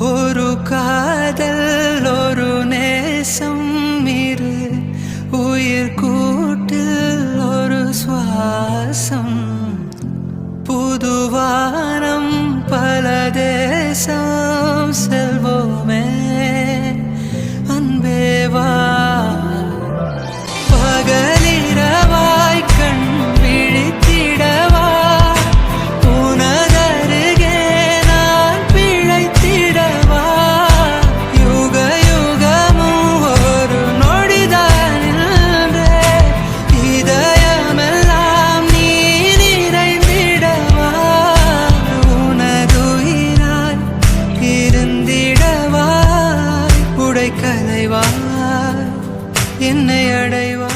ஒரு காதல் ஒரு நேசம் இரு உயிர் கூட்டில் ஒரு சுவாசம் புதுவானம் பல தேசம் செல்வோமே அன்பேவா பகலிரவாய் கண் விழித்திடவா உனதருகே நான் பிழைத்திடவா யுக யுகமும் ஒரு நொடிதான் இதயமெல்லாம் நீ நிறைந்திடவா உனதுயிராய் இருந்திடவா உடை கலைவா என்னை அடைவா